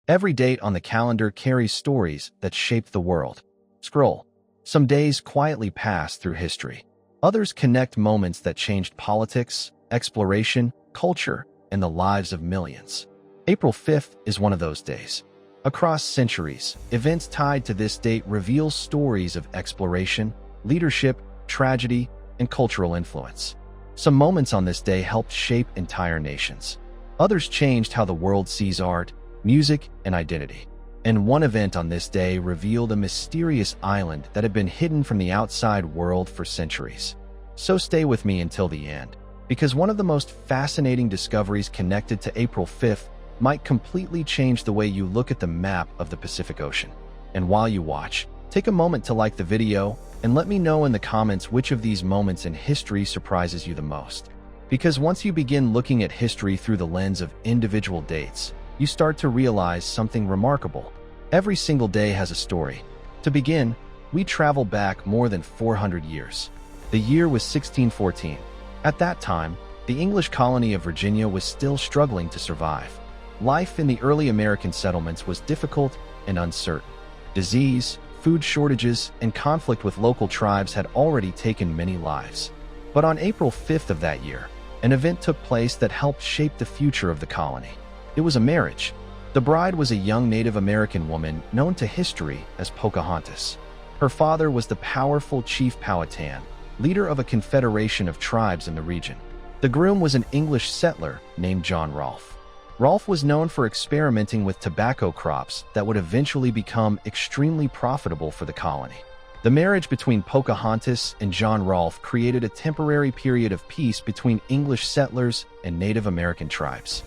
Every date on the calendar carries stories that shaped the world. Scroll. Some days quietly pass through history. Others connect moments that changed politics, exploration, culture, and the lives of millions. April 5th is one of those days. Across centuries, events tied to this date reveal stories of exploration, leadership, tragedy, and cultural influence. Some moments on this day helped shape entire nations. Others changed how the world sees art, music, and identity. And one event on this day revealed a mysterious island that had been hidden from the outside world for centuries. So stay with me until the end, because one of the most fascinating discoveries connected to April 5th might completely change the way you look at the map of the Pacific Ocean. And while you watch, take a moment to like the video and let me know in the comments which of these moments in history surprises you the most. Because once you begin looking at history through the lens of individual dates, you start to realize something remarkable. Every single day has a story. To begin, we travel back more than 400 years. The year was 1614. At that time, the English colony of Virginia was still struggling to survive. Life in the early American settlements was difficult and uncertain. Disease, food shortages, and conflict with local tribes had already taken many lives. But on April 5th of that year, an event took place that helped shape the future of the colony. It was a marriage. The bride was a young Native American woman known to history as Pocahontas. Her father was the powerful Chief Powhatan, leader of a confederation of tribes in the region. The groom was an English settler named John Rolfe. Rolfe was known for experimenting with tobacco crops that would eventually become extremely profitable for the colony. The marriage between Pocahontas and John Rolfe created a temporary period of peace between English settlers and Native American tribes.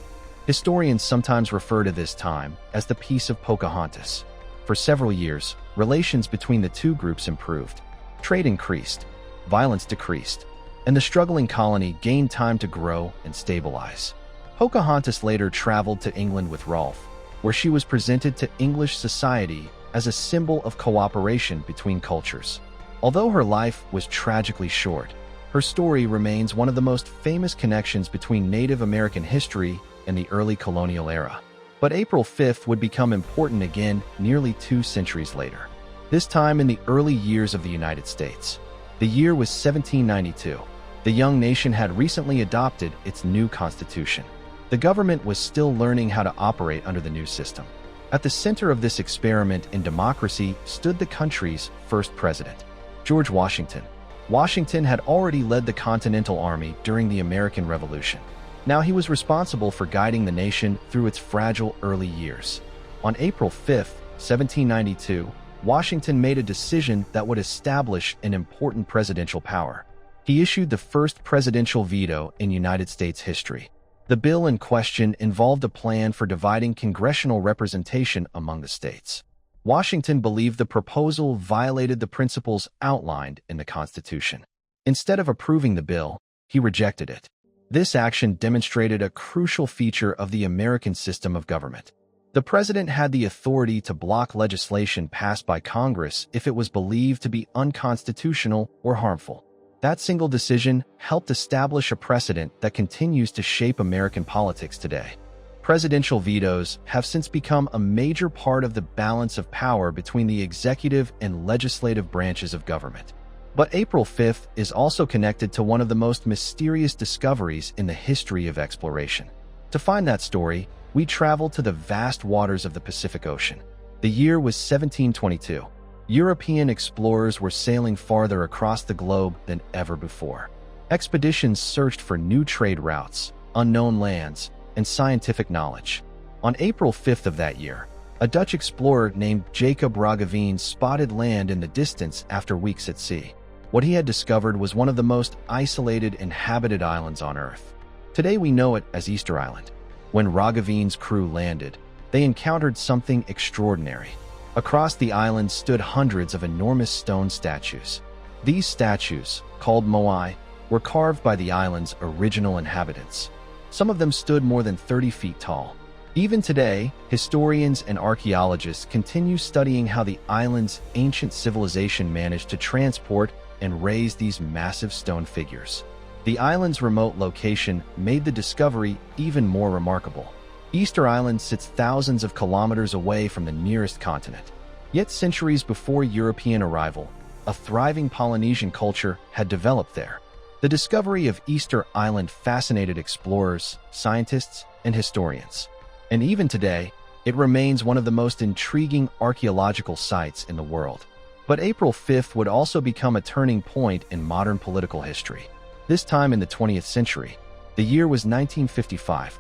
Historians sometimes refer to this time as the Peace of Pocahontas. For several years, relations between the two groups improved. Trade increased, violence decreased, and the struggling colony gained time to grow and stabilize. Pocahontas later traveled to England with Rolfe, where she was presented to English society as a symbol of cooperation between cultures. Although her life was tragically short, her story remains one of the most famous connections between Native American history and the early colonial era. But April 5th would become important again nearly 2 centuries later, this time in the early years of the United States. The year was 1792. The young nation had recently adopted its new constitution. The government was still learning how to operate under the new system. At the center of this experiment in democracy stood the country's first president, George Washington. Washington had already led the Continental Army during the American Revolution. Now he was responsible for guiding the nation through its fragile early years. On April 5th, 1792, Washington made a decision that would establish an important presidential power. He issued the first presidential veto in United States history. The bill in question involved a plan for dividing congressional representation among the states. Washington believed the proposal violated the principles outlined in the Constitution. Instead of approving the bill, he rejected it. This action demonstrated a crucial feature of the American system of government. The president had the authority to block legislation passed by Congress if it was believed to be unconstitutional or harmful. That single decision helped establish a precedent that continues to shape American politics today. Presidential vetoes have since become a major part of the balance of power between the executive and legislative branches of government. But April 5th is also connected to one of the most mysterious discoveries in the history of exploration. To find that story, we travel to the vast waters of the Pacific Ocean. The year was 1722. European explorers were sailing farther across the globe than ever before. Expeditions searched for new trade routes, unknown lands, and scientific knowledge. On April 5th of that year, a Dutch explorer named Jacob Roggeveen spotted land in the distance after weeks at sea. What he had discovered was one of the most isolated inhabited islands on Earth. Today we know it as Easter Island. When Roggeveen's crew landed, they encountered something extraordinary. Across the island stood hundreds of enormous stone statues. These statues, called moai, were carved by the island's original inhabitants. Some of them stood more than 30 feet tall. Even today, historians and archaeologists continue studying how the island's ancient civilization managed to transport and raise these massive stone figures. The island's remote location made the discovery even more remarkable. Easter Island sits thousands of kilometers away from the nearest continent. Yet centuries before European arrival, a thriving Polynesian culture had developed there. The discovery of Easter Island fascinated explorers, scientists, and historians. And even today, it remains one of the most intriguing archaeological sites in the world. But April 5th would also become a turning point in modern political history. This time in the 20th century, the year was 1955.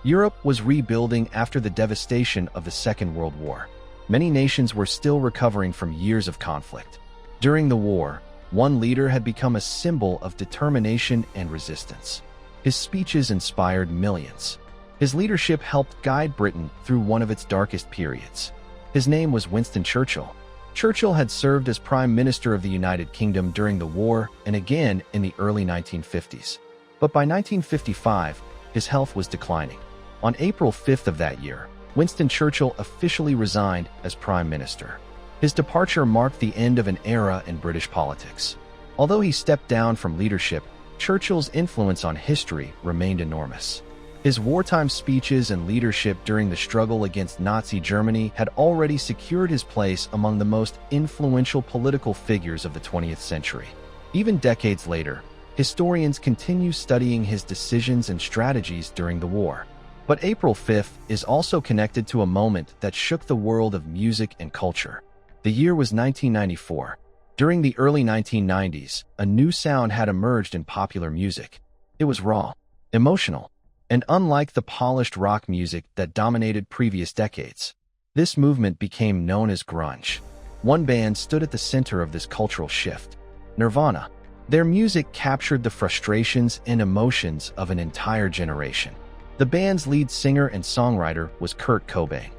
Europe was rebuilding after the devastation of the Second World War. Many nations were still recovering from years of conflict. During the war, one leader had become a symbol of determination and resistance. His speeches inspired millions. His leadership helped guide Britain through one of its darkest periods. His name was Winston Churchill. Churchill had served as Prime Minister of the United Kingdom during the war and again in the early 1950s. But by 1955, his health was declining. On April 5th of that year, Winston Churchill officially resigned as Prime Minister. His departure marked the end of an era in British politics. Although he stepped down from leadership, Churchill's influence on history remained enormous. His wartime speeches and leadership during the struggle against Nazi Germany had already secured his place among the most influential political figures of the 20th century. Even decades later, historians continue studying his decisions and strategies during the war. But April 5th is also connected to a moment that shook the world of music and culture. The year was 1994. During the early 1990s, a new sound had emerged in popular music. It was raw, emotional, and unlike the polished rock music that dominated previous decades. This movement became known as grunge. One band stood at the center of this cultural shift: Nirvana. Their music captured the frustrations and emotions of an entire generation. The band's lead singer and songwriter was Kurt Cobain.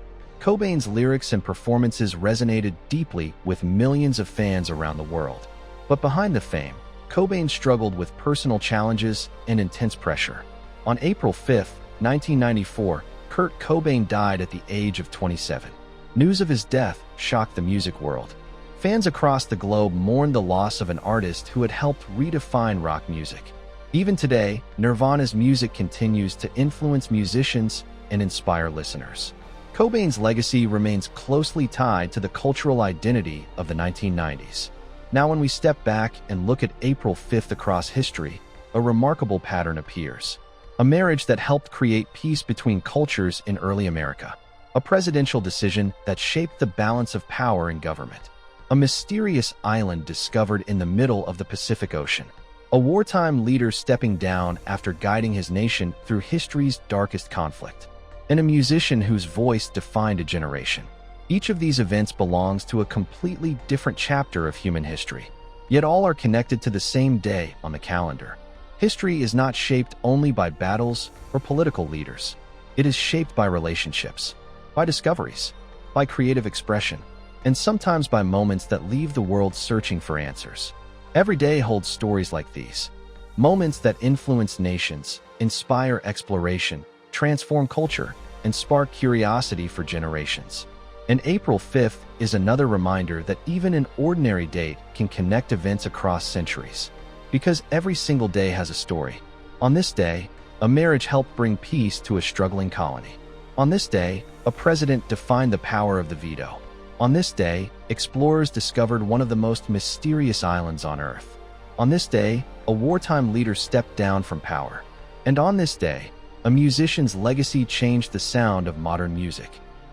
Cobain's lyrics and performances resonated deeply with millions of fans around the world. But behind the fame, Cobain struggled with personal challenges and intense pressure. On April 5, 1994, Kurt Cobain died at the age of 27. News of his death shocked the music world. Fans across the globe mourned the loss of an artist who had helped redefine rock music. Even today, Nirvana's music continues to influence musicians and inspire listeners. Cobain's legacy remains closely tied to the cultural identity of the 1990s. Now, when we step back and look at April 5th across history, a remarkable pattern appears. A marriage that helped create peace between cultures in early America. A presidential decision that shaped the balance of power in government. A mysterious island discovered in the middle of the Pacific Ocean. A wartime leader stepping down after guiding his nation through history's darkest conflict. And a musician whose voice defined a generation. Each of these events belongs to a completely different chapter of human history. Yet all are connected to the same day on the calendar. History is not shaped only by battles or political leaders. It is shaped by relationships, by discoveries, by creative expression, and sometimes by moments that leave the world searching for answers. Every day holds stories like these. Moments that influence nations, inspire exploration, transform culture, and spark curiosity for generations. And April 5th is another reminder that even an ordinary date can connect events across centuries. Because every single day has a story. On this day, a marriage helped bring peace to a struggling colony. On this day, a president defined the power of the veto. On this day, explorers discovered one of the most mysterious islands on Earth. On this day, a wartime leader stepped down from power. And on this day, a musician's legacy changed the sound of modern music.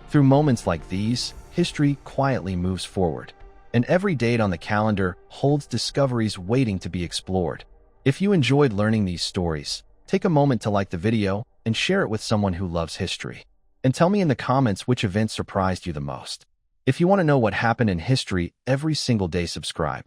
Through moments like these, history quietly moves forward. And every date on the calendar holds discoveries waiting to be explored. If you enjoyed learning these stories, take a moment to like the video and share it with someone who loves history. And tell me in the comments which event surprised you the most. If you want to know what happened in history every single day, subscribe.